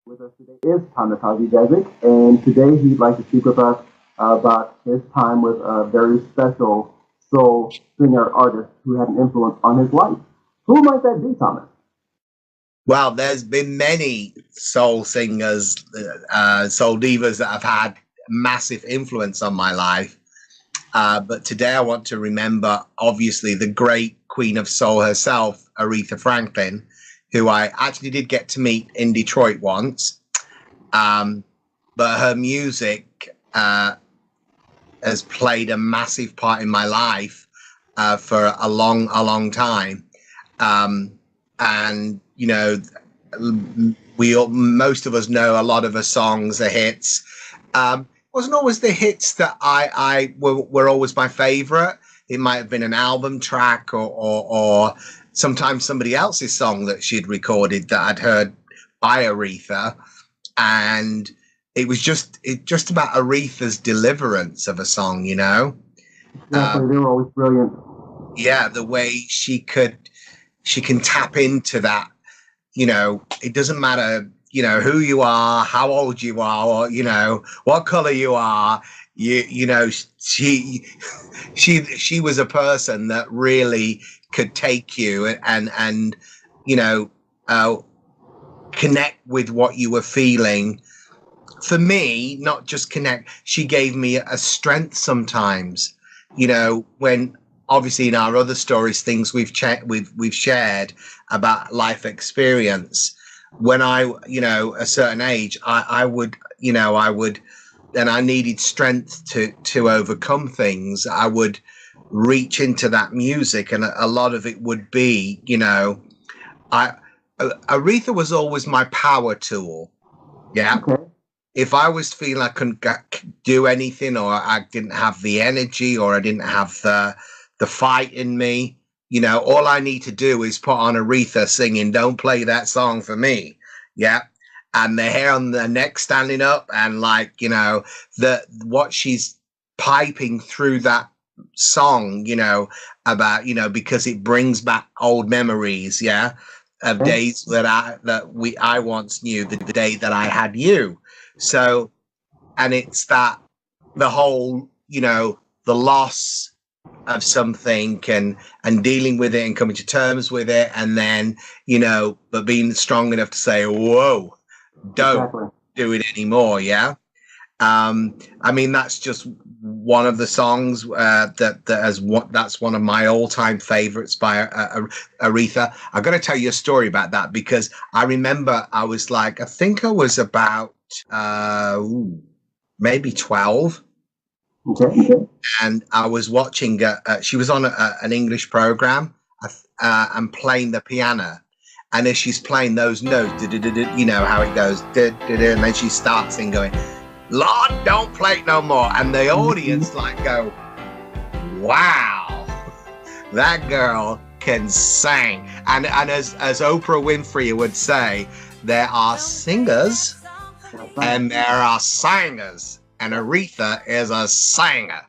With us today is Thomas Hazidezic, and today he'd like to speak with us about his time with a very special soul singer artist who had an influence on his life. Who might that be, Thomas? Well, there's been many soul singers, soul divas that have had massive influence on my life. But today I want to remember, obviously, the great queen of soul herself, Aretha Franklin, who I actually did get to meet in Detroit once. But her music has played a massive part in my life for a long time. And you know, most of us know a lot of her songs, the hits. Wasn't always the hits that I were always my favorite. It might have been an album track or sometimes somebody else's song that she'd recorded that I'd heard by Aretha, and it was just about Aretha's deliverance of a song, you know. Exactly, they were always brilliant. Yeah, the way she can tap into that. You know, it doesn't matter, you know, who you are, how old you are, or, you know, what color you are. You know, she was a person that really could take you and you know, connect with what you were feeling. For me, not just connect, she gave me a strength sometimes, you know, when obviously in our other stories, things we've shared about life experience. When I, you know, a certain age, I would, and I needed strength to overcome things. I would reach into that music, and a lot of it would be, you know, Aretha was always my power tool. Yeah. Okay. If I was feeling I couldn't do anything, or I didn't have the energy, or I didn't have the fight in me, you know, all I need to do is put on Aretha singing "Don't Play That Song for Me." Yeah. And the hair on the neck standing up, and like, you know, what she's piping through that song, you know, about, you know, because it brings back old memories, yeah, of days that I once knew, the day that I had you. So, and it's that the whole, you know, the loss of something and dealing with it and coming to terms with it, and then, you know, but being strong enough to say, whoa, don't do it anymore. Yeah. I mean, that's just one of the songs that's one of my all-time favorites by Aretha. I got to tell you a story about that, because I remember I was like, I think I was about maybe 12. Okay. And I was watching, she was on an English program and playing the piano. And as she's playing those notes, you know how it goes, and then she starts and going, Lord, don't play it no more. And the audience like go, wow, that girl can sing. And as Oprah Winfrey would say, there are singers and there are singers. And Aretha is a singer.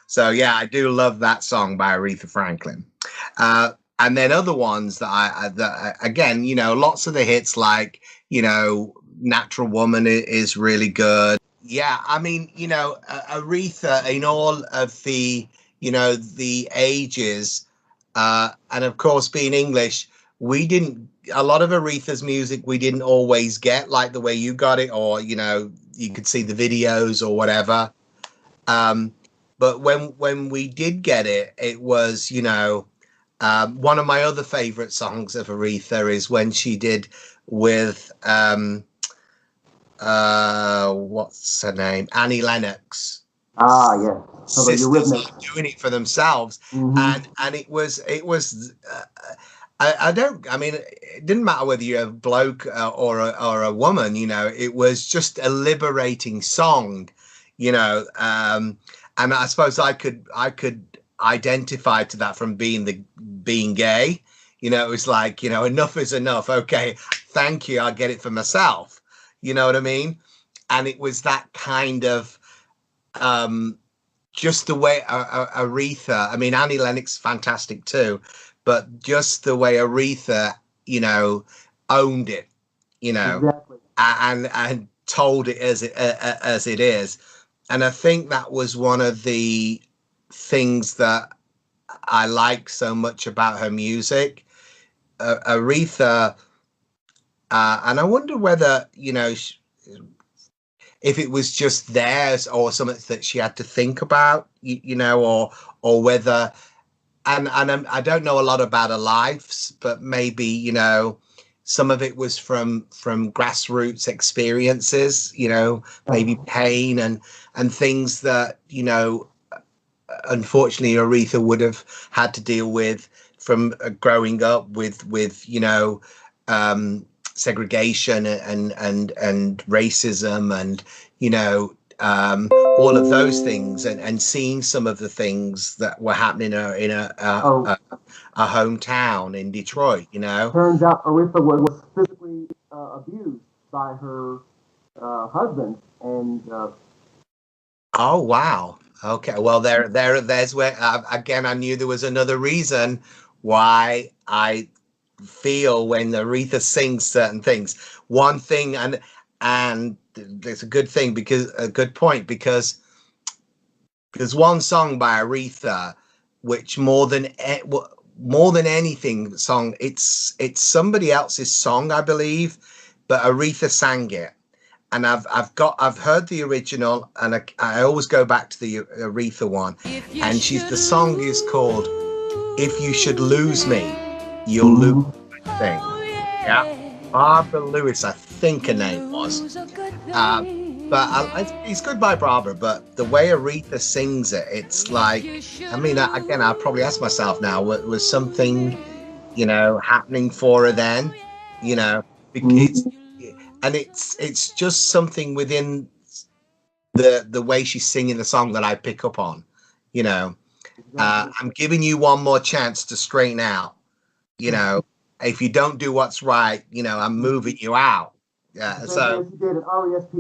So, yeah, I do love that song by Aretha Franklin. And then other ones that again, you know, lots of the hits like, you know, Natural Woman is really good. Yeah, I mean, you know, Aretha in all of the, you know, the ages, and of course, being English, a lot of Aretha's music we didn't always get like the way you got it, or, you know, you could see the videos or whatever. But when we did get it, it was, you know, one of my other favorite songs of Aretha is when she did with, what's her name? Annie Lennox. Yeah. So sisters are doing it for themselves. Mm-hmm. And it was, I mean, it didn't matter whether you're a bloke or a woman, you know, it was just a liberating song, you know. And I suppose I could identify to that from being gay. You know, it was like, you know, enough is enough. Okay, thank you. I'll get it for myself. You know what I mean? And it was that kind of, just the way Aretha, I mean, Annie Lennox, fantastic too, but just the way Aretha, you know, owned it. you know, Exactly. and told it as it is. And I think that was one of the things that I like so much about her music. Aretha, and I wonder whether, you know, if it was just theirs or something that she had to think about, you know, or whether, I don't know a lot about her lives, but maybe, you know, some of it was from grassroots experiences, you know, maybe pain and things that, you know, unfortunately Aretha would have had to deal with from growing up with you know, segregation and racism and, you know, all of those things, and seeing some of the things that were happening Oh, a hometown in Detroit, you know. turns out Aretha was physically abused by her husband, and Oh wow. Okay. Well, there's where again I knew there was another reason why I feel when Aretha sings certain things. One thing, and it's a good thing, because a good point, because there's one song by Aretha which more than anything song, it's somebody else's song, I believe, but Aretha sang it. And I've heard the original, and I always go back to the Aretha one, and the song is called "If You Should Lose Me, You'll Lose mhm. Everything." Yeah, Barbara Lewis, I think her name was. Uh, but it's good by Barbara, but the way Aretha sings it, it's like, I mean, again, I probably ask myself now, was something, you know, happening for her then, you know, because Mhm. and it's just something within the way she's singing the song that I pick up on, you know. Exactly. I'm giving you one more chance to straighten out, you know. If you don't do what's right, you know, I'm moving you out. It's Yeah, the same so thing she did in Respect,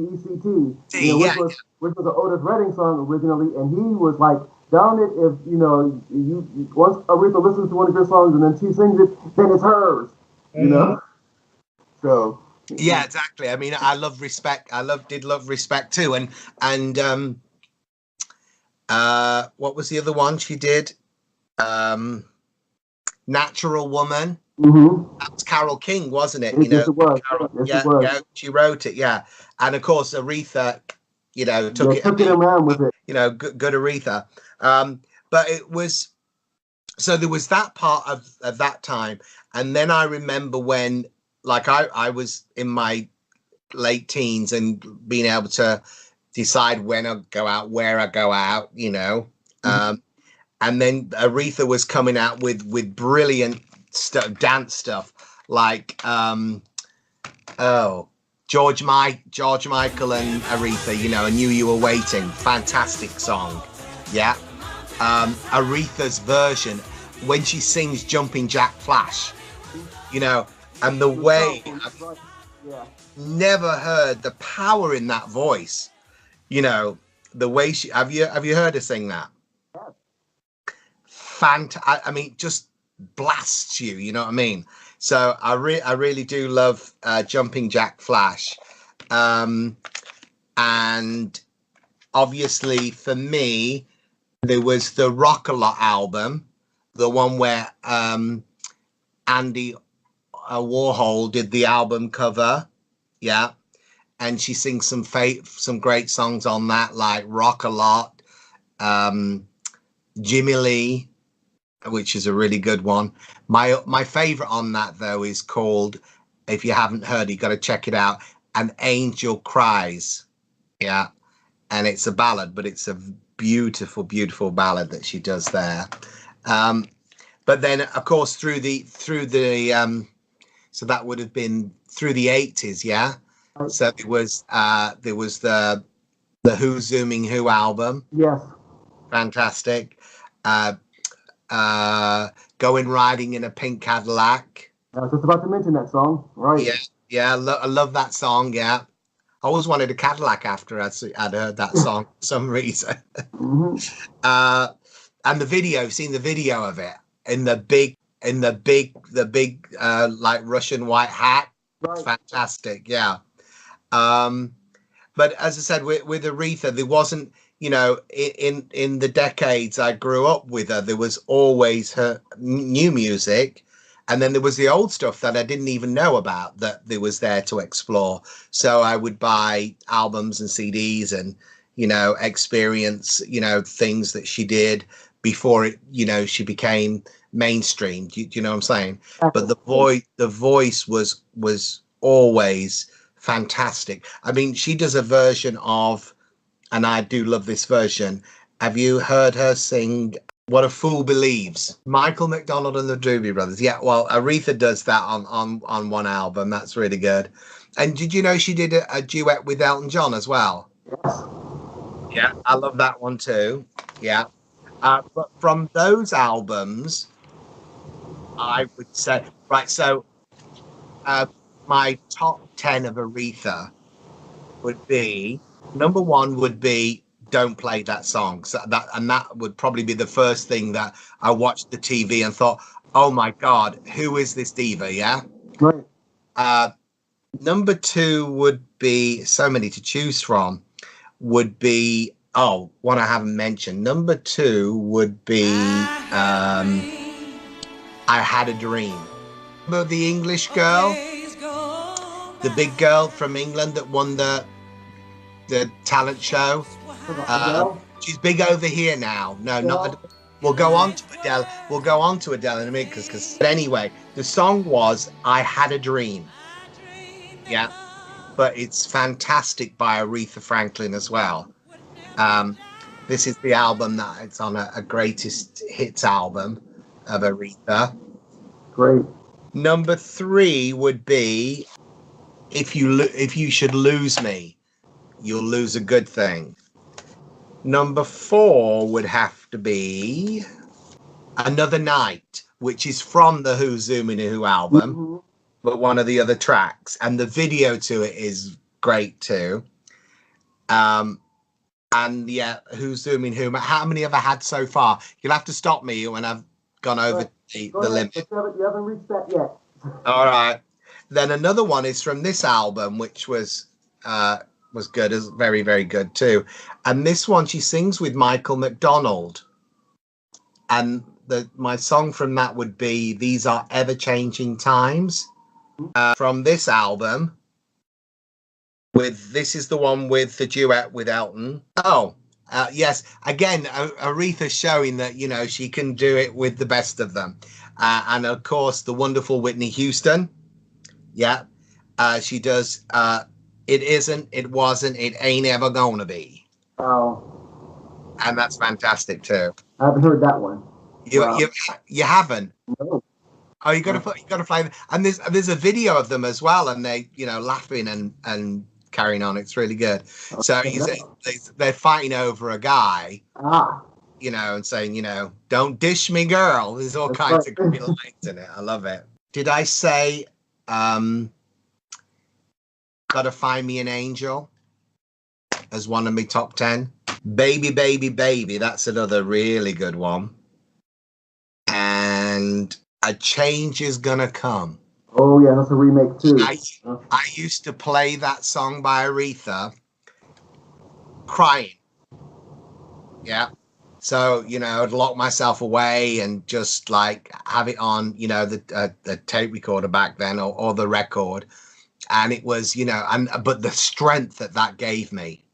you know, yeah, which was an Otis Redding song originally, and he was like, "Down it, if you know once Aretha listens to one of your songs and then she sings it, then it's hers," you mhm. know. So Yeah, exactly. I mean, I love Respect. Did love Respect too, and what was the other one she did? Um, Natural Woman. mm-hmm. That was Carole King, wasn't it? You Yes, know, it was. Carol. Yes, it Yeah, was. yeah, she wrote it. Yeah, and of course Aretha, you know, took Yeah, it. took it around with it. You know, good Aretha. But it was, so there was that part of that time, and then I remember when, like, I was in my late teens and being able to decide when I go out, where I go out, you know. Mm-hmm. And then Aretha was coming out with brilliant dance stuff, like oh, George Michael and Aretha, you know, I Knew You Were Waiting, fantastic song. Yeah. Aretha's version when she sings Jumping Jack Flash, you know, and the The way tone, I've right? Yeah. never heard the power in that voice, you know, the way she, have you heard her sing that? Yeah. I mean, just blasts you, you know what I mean? So I really do love Jumping Jack Flash. Um, and obviously for me, there was the Rock a Lot album, the one where Andy Warhol did the album cover. Yeah. And she sings some great songs on that, like Rock a Lot, um, Jimmy Lee, which is a really good one. My favorite on that though is called, if you haven't heard, you got to check it out. An Angel Cries. Yeah, and it's a ballad, but it's a beautiful ballad that she does there. Um, but then, of course, through the so that would have been through the 80s. Yeah, Right. so there was the Who Zooming Who album, Yes. fantastic. Uh, uh, Going Riding in a Pink Cadillac. I was just about to mention that song. Right. Yeah, yeah, I love that song. Yeah, I always wanted a Cadillac after I'd heard that song for some reason. Mm-hmm. uh, and the video, seen the video of it in the big like Russian white hat. It's Right. fantastic. Yeah. Um, but as I said, with Aretha, there wasn't, in the decades I grew up with her, there was always her new music, and then there was the old stuff that I didn't even know about that there was there to explore. So I would buy albums and CDs and experience things that she did before she became mainstream. Do you know what I'm saying? But Exactly. the voice was always fantastic. I mean, she does a version of, and I do love this version. Have you heard her sing "What a Fool Believes"? Michael McDonald and the Doobie Brothers. Yeah, well, Aretha does that on one album. That's really good. And did you know she did a duet with Elton John as well? Yes. Yeah, I love that one too. Yeah. But from those albums, I would say, right, so uh, my top 10 of Aretha would be, number one would be "Don't Play That Song." So that would probably be the first thing that I watched the TV and thought, oh my God, who is this diva? Yeah. Right. Uh, Number two would be, so many to choose from, would be, oh, one I haven't mentioned. Number two would be "I Had a Dream." Remember the English girl, the big girl from England that won the talent show? Adele. She's big over here now. No, not Adele. Adele. We'll go on to Adele. We'll go on to Adele in a minute because. But anyway, the song was "I Had a Dream." Yeah, but it's fantastic by Aretha Franklin as well. Um, this is the album that it's on, a greatest hits album of Aretha. Great. Number three would be if you should lose me, you'll lose a good thing. Number four would have to be "Another Night," which is from the Who Zooming Who album, Mm-hmm. but one of the other tracks, and the video to it is great too. Um, and yeah, Who's Zooming Who? How many have I had so far? You'll have to stop me when I've gone over Right. Go the ahead, limit. but you haven't reached that yet. All right. Then another one is from this album, which was good, is very, very good too. And this one she sings with Michael McDonald. And my song from that would be "These Are Ever Changing Times." From this album, this is the one with the duet with Elton. Oh, yes. Again, Aretha showing that she can do it with the best of them, and of course the wonderful Whitney Houston. Yeah, she does. It isn't. It wasn't. It ain't ever gonna be. Oh, And that's fantastic too. I haven't heard that one. You Wow. you you haven't. No. Oh, you got to play. And there's a video of them as well, and they laughing and carrying on. It's really good. So they're fighting over a guy, Ah, and saying, "Don't dish me, girl." There's all that's kinds of right. great lines in it. I love it. Did I say, "Gotta Find Me an Angel" as one of my top 10? "Baby, Baby, Baby." That's another really good one. And "A Change Is Gonna Come." Oh yeah, that's a remake too. I used to play that song by Aretha crying. Yeah. So, I'd lock myself away and just like have it on, the tape recorder back then, or the record. And it was, but the strength that gave me,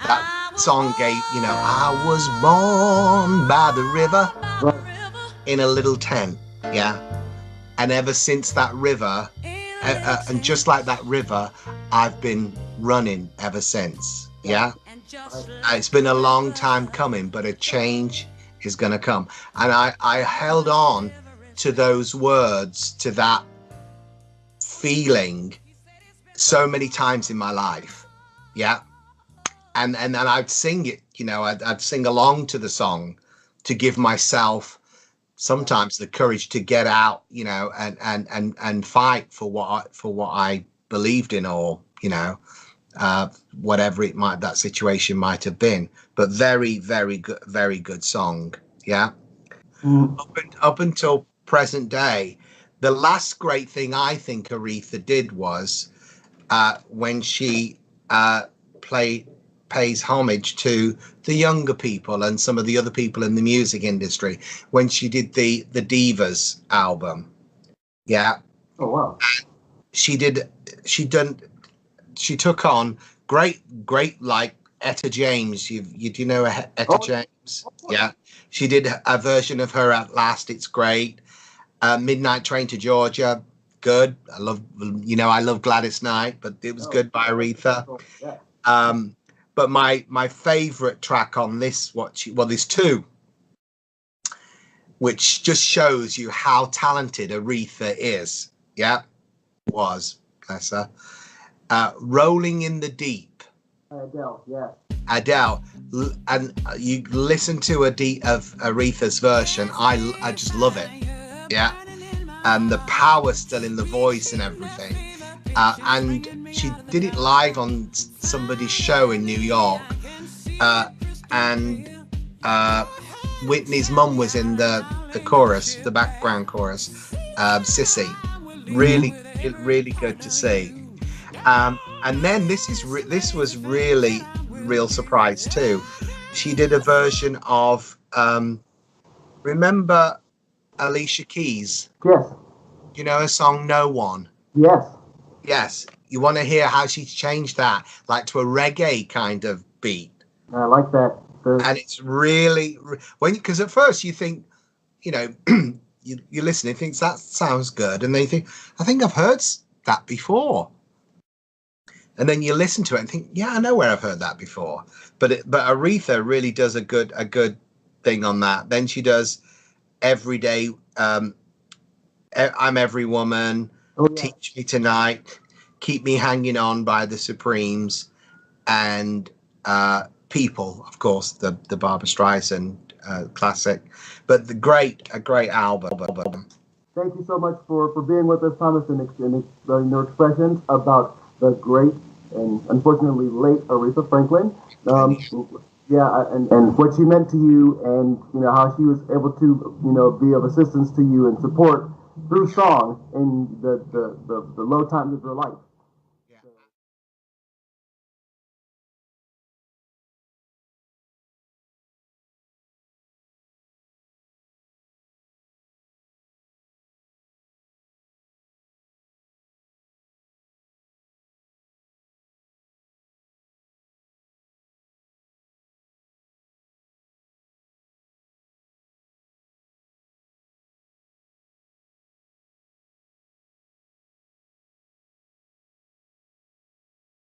that song gave, I was born by the river Right. in a little tent. Yeah. And ever since that river, and just like that river, I've been running ever since. Yeah. It's been a long time coming, but a change is going to come. And I held on to those words, to that feeling so many times in my life. Yeah. And then I'd sing it, I'd sing along to the song to give myself sometimes the courage to get out, and fight for what I believed in, or whatever that situation might have been. But very, very good song. Yeah. Mm. Up until present day, The last great thing I think Aretha did was when she pays homage to the younger people and some of the other people in the music industry when she did the Divas album. Yeah. Oh wow. She did. She took on great like Etta James. You do you know Etta Oh, James? Yeah. She did a version of her at last. It's great. Midnight Train to Georgia. Good. I love Gladys Knight, but it was good by Aretha. yeah. But my favorite track on this, there's two, which just shows you how talented Aretha is. Yeah, was, bless her. Rolling in the Deep. Adele, yeah. Adele, and you listen to of Aretha's version. I just love it. Yeah, and the power still in the voice and everything. And she did it live on somebody's show in New York, and Whitney's mum was in the chorus, the background chorus, Sissy. Really good to see. And then this was really real surprise too. She did a version of remember Alicia Keys? Yes. You know her song No One? Yes. Yes. You want to hear how she's changed that, like to a reggae kind of beat. I like that. And it's really because at first you think, you listen and think that sounds good, and then you think, I think I've heard that before. And then you listen to it and think, yeah, I know where I've heard that before. But Aretha really does a good thing on that. Then she does Every Day, I'm Every Woman, Teach Me Tonight, Keep Me Hanging On by the Supremes, and People, of course, the Barbra Streisand classic. But a great album. Thank you so much for being with us, Thomas, and your expressions about the great and unfortunately late Aretha Franklin. And what she meant to you, and how she was able to be of assistance to you and support through song in the low times of her life.